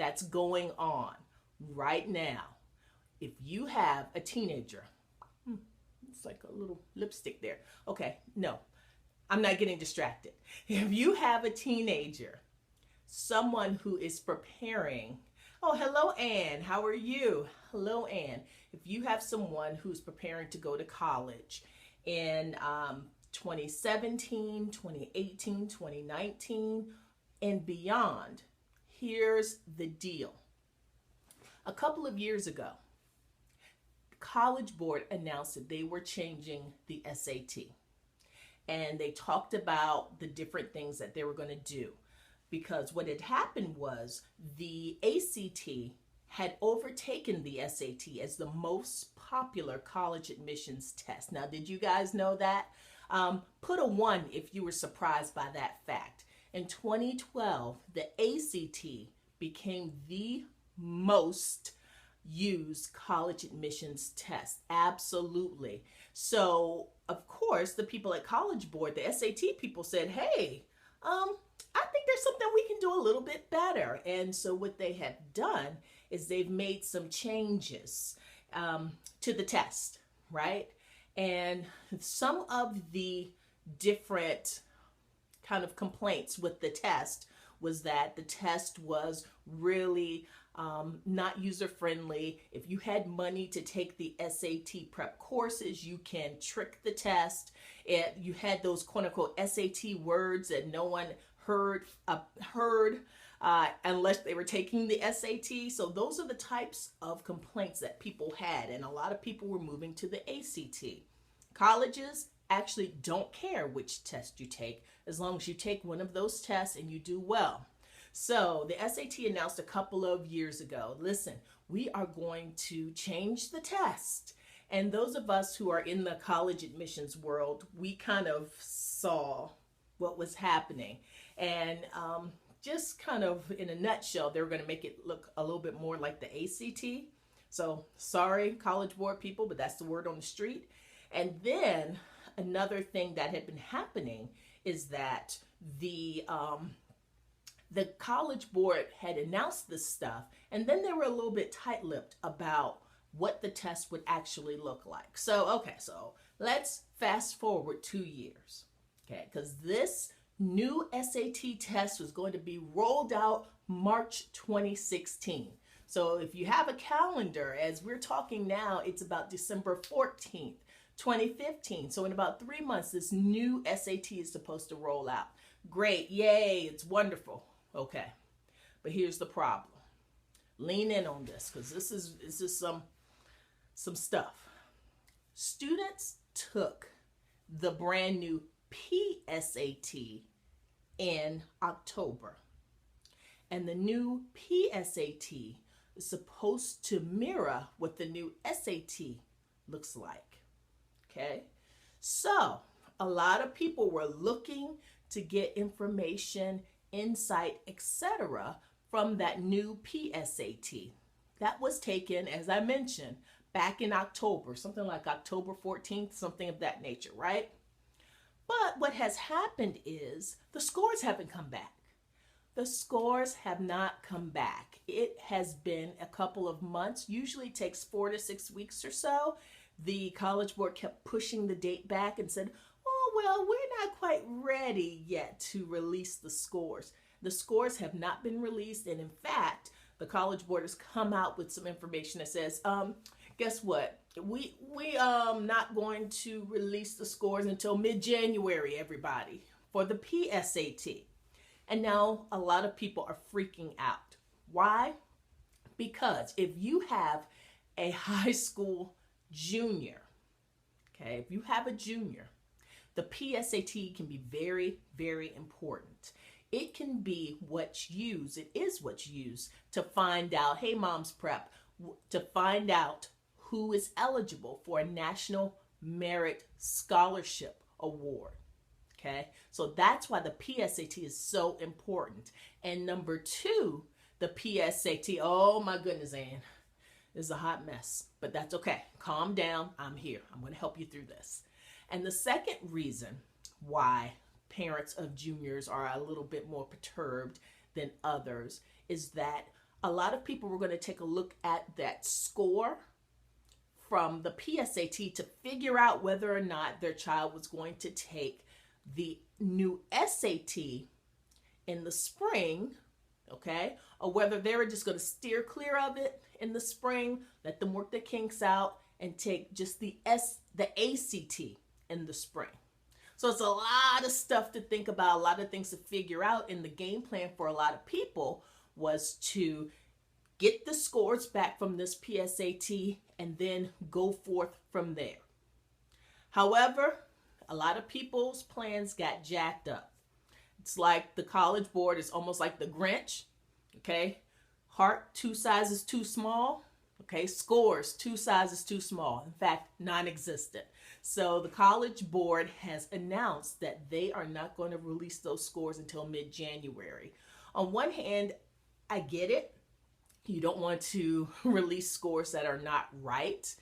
that's going on right now. If you have a teenager, it's like a little lipstick there. Okay, no, I'm not getting distracted. If you have a teenager, someone who is preparing, oh, hello, Ann, how are you? Hello, Ann. If you have someone who's preparing to go to college in 2017, 2018, 2019, and beyond, here's the deal. A couple of years ago, the College Board announced that they were changing the SAT. And they talked about the different things that they were going to do. Because what had happened was the ACT had overtaken the SAT as the most popular college admissions test. Now, did you guys know that? Put a 1 if you were surprised by that fact. In 2012, the ACT became the most used college admissions test. Absolutely. So, of course, the people at College Board, the SAT people said, hey, I think there's something we can do a little bit better. And so what they have done is they've made some changes to the test, right? And some of the different kind of complaints with the test was that the test was really not user-friendly. If you had money to take the SAT prep courses, you can trick the test. You had those quote-unquote SAT words that no one heard unless they were taking the SAT. So those are the types of complaints that people had, and a lot of people were moving to the ACT. Colleges actually don't care which test you take as long as you take one of those tests and you do well. So the SAT announced a couple of years ago, listen, we are going to change the test. And those of us who are in the college admissions world, we kind of saw what was happening. And just kind of in a nutshell, they were going to make it look a little bit more like the ACT. So sorry, College Board people, but that's the word on the street. And then another thing that had been happening is that the College Board had announced this stuff, and then they were a little bit tight-lipped about what the test would actually look like. So, okay, so let's fast forward 2 years, okay, because this new SAT test was going to be rolled out March 2016. So if you have a calendar, as we're talking now, it's about December 14th, 2015. So in about 3 months, this new SAT is supposed to roll out. Great, yay, it's wonderful. Okay, but here's the problem. Lean in on this, because this is some stuff. Students took the brand new PSAT in October, and the new PSAT is supposed to mirror what the new SAT looks like. Okay, so a lot of people were looking to get information, insight, etc. from that new PSAT. That was taken, as I mentioned, back in October, something like October 14th, something of that nature, right? But what has happened is the scores haven't come back. The scores have not come back. It has been a couple of months, usually takes 4 to 6 weeks or so. The College Board kept pushing the date back and said, oh, well, we're not quite ready yet to release the scores. The scores have not been released, and in fact, the College Board has come out with some information that says, guess what? We not going to release the scores until mid-January, everybody, for the PSAT. And now a lot of people are freaking out. Why? Because if you have a high school junior, okay, if you have a junior, the PSAT can be very, very important. It can be what's used, it is what's used to find out, hey, Mom's Prep, to find out who is eligible for a National Merit Scholarship Award. Okay, so that's why the PSAT is so important. And number two, the PSAT, oh my goodness, Ann, is a hot mess, but that's okay. Calm down, I'm here. I'm going to help you through this. And the second reason why parents of juniors are a little bit more perturbed than others is that a lot of people were going to take a look at that score from the PSAT to figure out whether or not their child was going to take the new SAT in the spring, okay, or whether they were just going to steer clear of it in the spring, let them work their kinks out, and take just the ACT in the spring. So it's a lot of stuff to think about, a lot of things to figure out. And the game plan for a lot of people was to get the scores back from this PSAT and then go forth from there. However, a lot of people's plans got jacked up. It's like the College Board is almost like the Grinch, okay? Heart 2 sizes too small, okay? Scores 2 sizes too small. In fact, non-existent. So the College Board has announced that they are not going to release those scores until mid-January. On one hand, I get it. You don't want to release scores that are not right.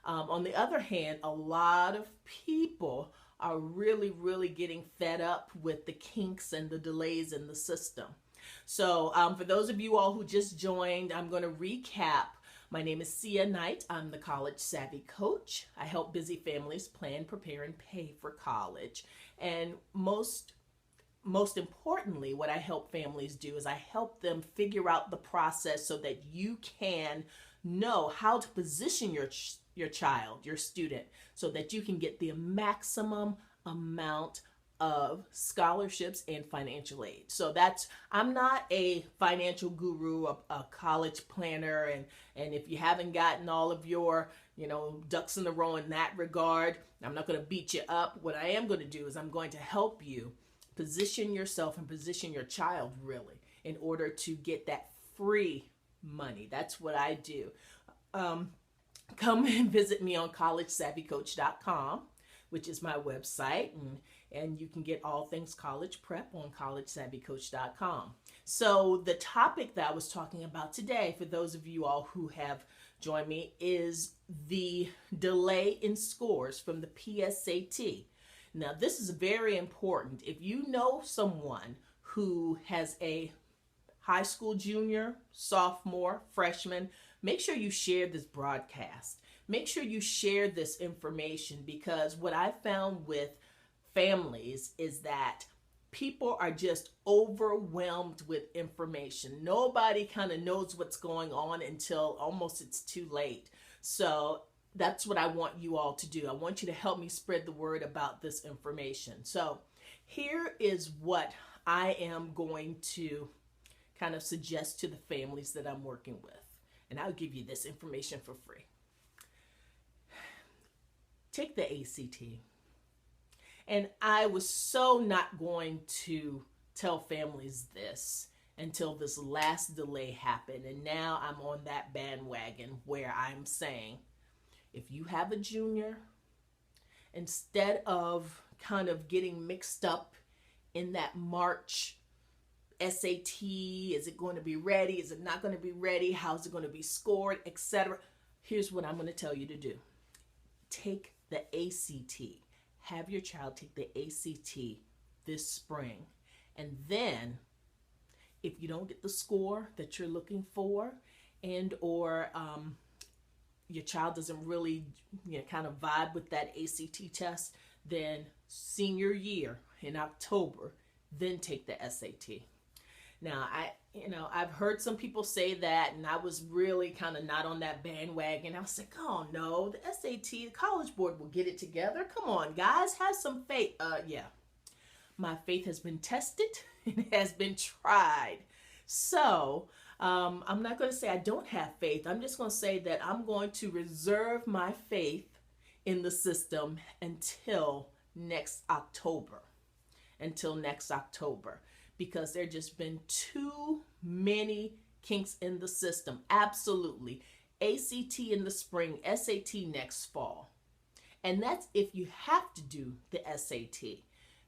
On the other hand, a lot of people are really getting fed up with the kinks and the delays in the system. So for those of you all who just joined, I'm going to recap. My name is Sia Knight. I'm the College Savvy Coach. I help busy families plan, prepare, and pay for college. And most importantly, what I help families do is I help them figure out the process so that you can know how to position your child, your student, so that you can get the maximum amount of scholarships and financial aid. So I'm not a financial guru, a college planner, and if you haven't gotten all of your, ducks in a row in that regard, I'm not going to beat you up. What I am going to do is I'm going to help you position yourself and position your child really in order to get that free money. That's what I do. Come and visit me on collegesavvycoach.com, which is my website, and you can get all things college prep on collegesavvycoach.com. So the topic that I was talking about today, for those of you all who have joined me, is the delay in scores from the PSAT. Now, this is very important. If you know someone who has a high school junior, sophomore, freshman, make sure you share this broadcast. Make sure you share this information, because what I found with families is that people are just overwhelmed with information. Nobody kind of knows what's going on until almost it's too late. So that's what I want you all to do. I want you to help me spread the word about this information. So here is what I am going to kind of suggest to the families that I'm working with. And I'll give you this information for free. Take the ACT. And I was so not going to tell families this until this last delay happened. And now I'm on that bandwagon where I'm saying, if you have a junior, instead of kind of getting mixed up in that March SAT, is it going to be ready? Is it not going to be ready? How's it going to be scored, etc.? Here's what I'm going to tell you to do. Take the ACT. Have your child take the ACT this spring. And then, if you don't get the score that you're looking for, and or your child doesn't really kind of vibe with that ACT test, then senior year in October, then take the SAT. Now, I've heard some people say that, and I was really kind of not on that bandwagon. I was like, oh no, the SAT, the College Board will get it together. Come on, guys, have some faith. Yeah, my faith has been tested and it has been tried. So I'm not going to say I don't have faith. I'm just going to say that I'm going to reserve my faith in the system until next October. Because there just been too many kinks in the system. Absolutely. ACT in the spring, SAT next fall. And that's if you have to do the SAT.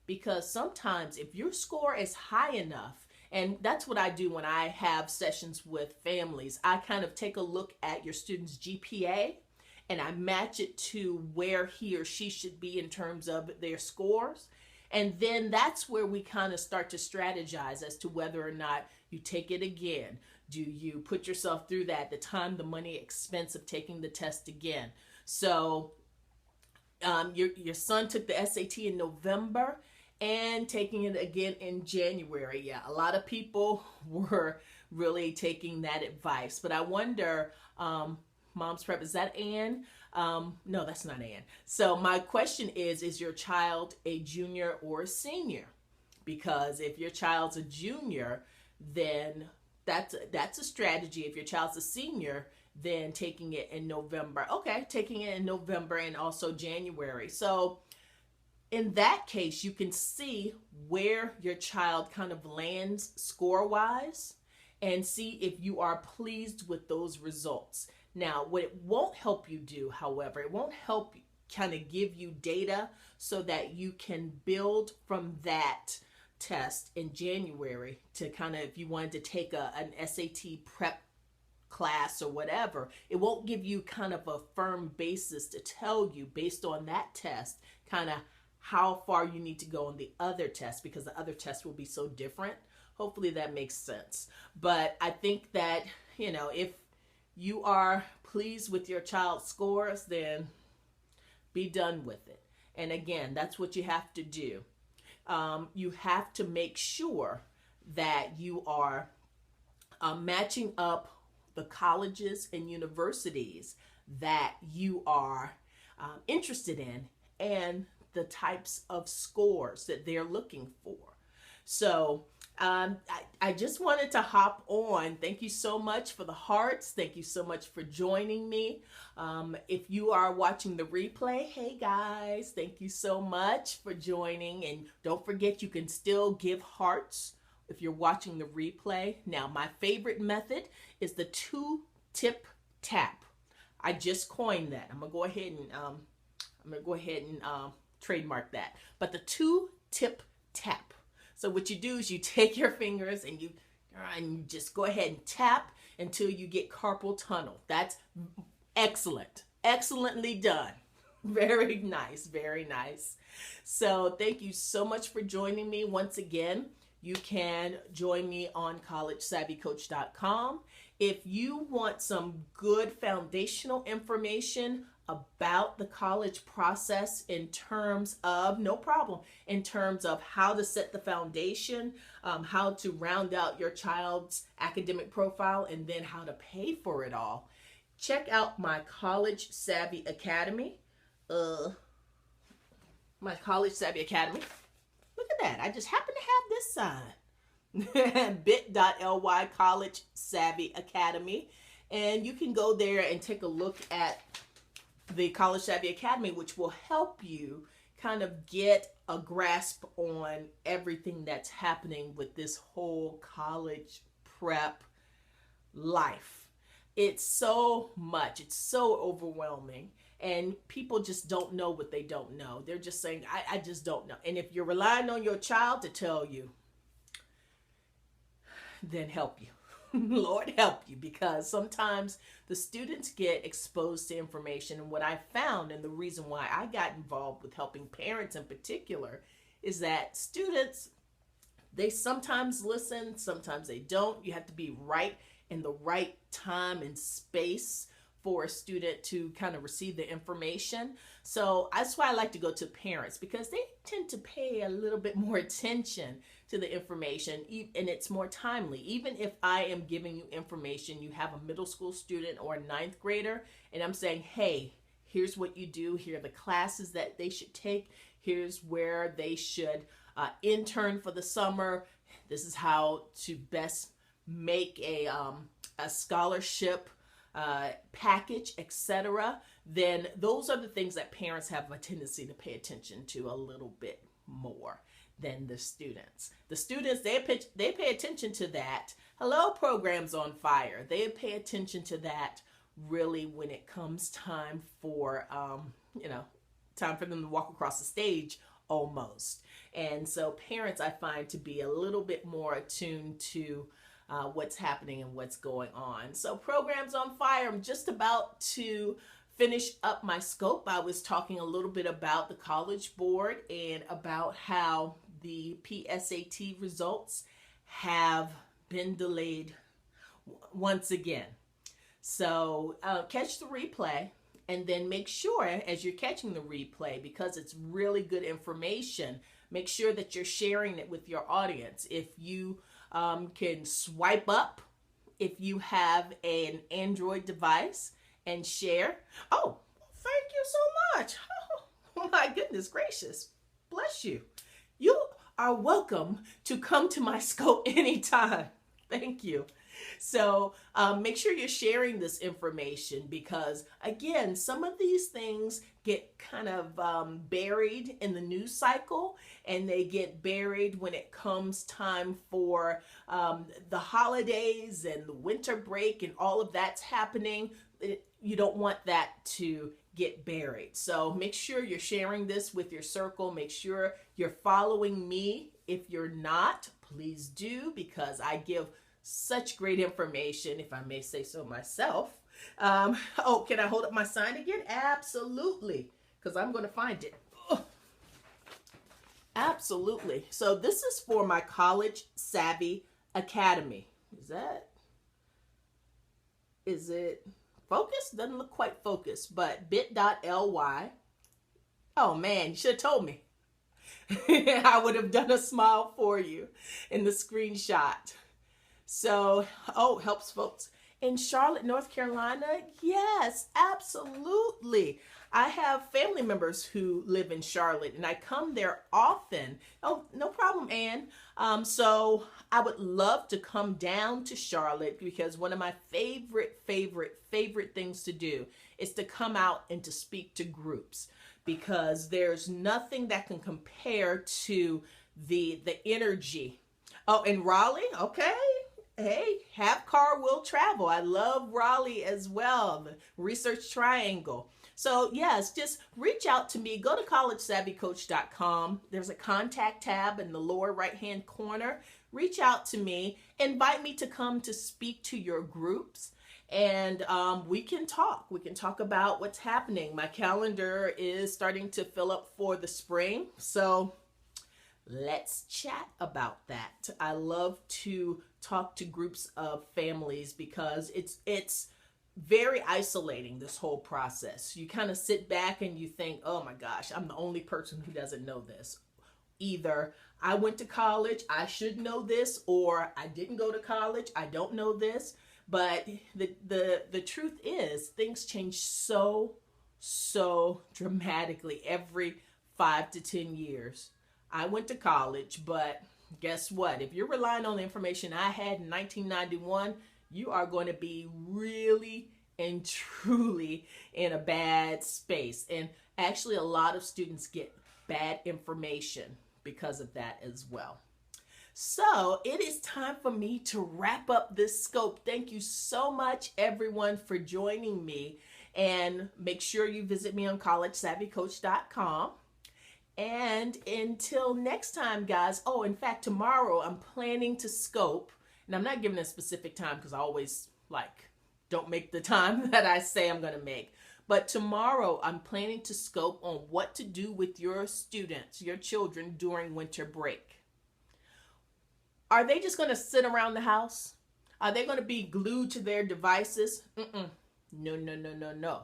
Because sometimes if your score is high enough, and that's what I do when I have sessions with families, I kind of take a look at your student's GPA and I match it to where he or she should be in terms of their scores. And then that's where we kind of start to strategize as to whether or not you take it again. Do you put yourself through that, the time, the money, expense of taking the test again? So your son took the SAT in November and taking it again in January. Yeah, a lot of people were really taking that advice. But I wonder, Mom's Prep, is that Ann? No, that's not Ann. So my question is your child a junior or a senior? Because if your child's a junior, then that's a strategy. If your child's a senior, then taking it in November. Okay, taking it in November and also January. So in that case, you can see where your child kind of lands score-wise and see if you are pleased with those results. Now, what it won't help you do, however, it won't help kind of give you data so that you can build from that test in January to kind of, if you wanted to take an SAT prep class or whatever, it won't give you kind of a firm basis to tell you based on that test kind of how far you need to go on the other test, because the other test will be so different. Hopefully that makes sense. But I think that, if you are pleased with your child's scores, then be done with it. And again, that's what you have to do. You have to make sure that you are matching up the colleges and universities that you are interested in and the types of scores that they're looking for. So I just wanted to hop on. Thank you so much for the hearts. Thank you so much for joining me. If you are watching the replay, hey guys, thank you so much for joining. And don't forget, you can still give hearts if you're watching the replay. Now, my favorite method is the 2-tip tap. I just coined that. I'm gonna go ahead and trademark that. But the 2-tip tap. So what you do is you take your fingers and you just go ahead and tap until you get carpal tunnel. That's excellent. Excellently done. Very nice. Very nice. So thank you so much for joining me once again. You can join me on collegesavvycoach.com. If you want some good foundational information about the college process in terms of, in terms of how to set the foundation, how to round out your child's academic profile, and then how to pay for it all, check out my College Savvy Academy. My College Savvy Academy. Look at that. I just happen to have this sign. bit.ly College Savvy Academy. And you can go there and take a look at the College Savvy Academy, which will help you kind of get a grasp on everything that's happening with this whole college prep life. It's so much. It's so overwhelming. And people just don't know what they don't know. They're just saying, I just don't know. And if you're relying on your child to tell you, then help you. Lord help you, because sometimes the students get exposed to information. And what I found, and the reason why I got involved with helping parents in particular, is that students, they sometimes listen, sometimes they don't. You have to be right in the right time and space for a student to kind of receive the information. So that's why I like to go to parents, because they tend to pay a little bit more attention to the information, and it's more timely. Even if I am giving you information, you have a middle school student or a 9th grader, and I'm saying, hey, here's what you do. Here are the classes that they should take. Here's where they should intern for the summer. This is how to best make a scholarship package, etc. Then those are the things that parents have a tendency to pay attention to a little bit more than the students. The students, they pay attention to that. Hello, Programs on Fire. They pay attention to that really when it comes time for time for them to walk across the stage almost. And so parents, I find, to be a little bit more attuned to what's happening and what's going on. So Programs on Fire, I'm just about to finish up my scope. I was talking a little bit about the College Board and about how the PSAT results have been delayed once again. So catch the replay, and then make sure as you're catching the replay, because it's really good information, make sure that you're sharing it with your audience. If you can swipe up, if you have an Android device, and share. Oh, thank you so much. Oh, my goodness gracious. Bless you. You are welcome to come to my scope anytime. Thank you. So make sure you're sharing this information, because again, some of these things get kind of buried in the news cycle, and they get buried when it comes time for the holidays and the winter break and all of that's happening. You don't want that to get buried. So make sure you're sharing this with your circle. Make sure you're following me. If you're not, please do, because I give such great information, if I may say so myself. Oh, can I hold up my sign again? Absolutely, because I'm going to find it. Ugh. Absolutely. So this is for my College Savvy Academy. Is it focused? Doesn't look quite focused, but bit.ly. Oh man, you should have told me. I would have done a smile for you in the screenshot. So, helps folks in Charlotte, North Carolina. Yes, absolutely. I have family members who live in Charlotte, and I come there often. Oh, no problem, Ann. So I would love to come down to Charlotte, because one of my favorite things to do is to come out and to speak to groups, because there's nothing that can compare to the energy. Oh, in Raleigh, okay. Hey, have car will travel. I love Raleigh as well, the Research Triangle. So yes, just reach out to me. Go to collegesavvycoach.com. There's a contact tab in the lower right-hand corner. Reach out to me. Invite me to come to speak to your groups, and we can talk. We can talk about what's happening. My calendar is starting to fill up for the spring, so let's chat about that. I love to talk to groups of families, because it's very isolating, this whole process. You kind of sit back and you think, oh my gosh, I'm the only person who doesn't know this. Either I went to college, I should know this, or I didn't go to college, I don't know this. But the truth is, things change so dramatically every 5 to 10 years. I went to college, but guess what? If you're relying on the information I had in 1991, you are going to be really and truly in a bad space. And actually, a lot of students get bad information because of that as well. So it is time for me to wrap up this scope. Thank you so much, everyone, for joining me. And make sure you visit me on collegesavvycoach.com. And until next time, guys. Oh, in fact, tomorrow I'm planning to scope, and I'm not giving a specific time because I always don't make the time that I say I'm going to make. But tomorrow I'm planning to scope on what to do with your students, your children, during winter break. Are they just going to sit around the house? Are they going to be glued to their devices? No.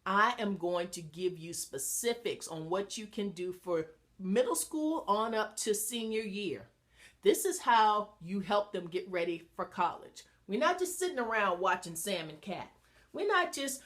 I am going to give you specifics on what you can do for middle school on up to senior year. This is how you help them get ready for college. We're not just sitting around watching Sam and Cat. We're not just,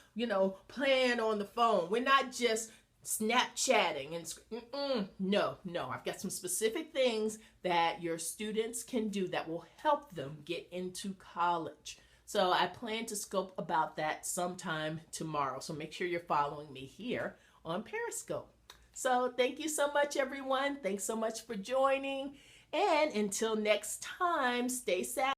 playing on the phone. We're not just Snapchatting and no. I've got some specific things that your students can do that will help them get into college. So I plan to scope about that sometime tomorrow. So make sure you're following me here on Periscope. So thank you so much, everyone. Thanks so much for joining. And until next time, stay safe.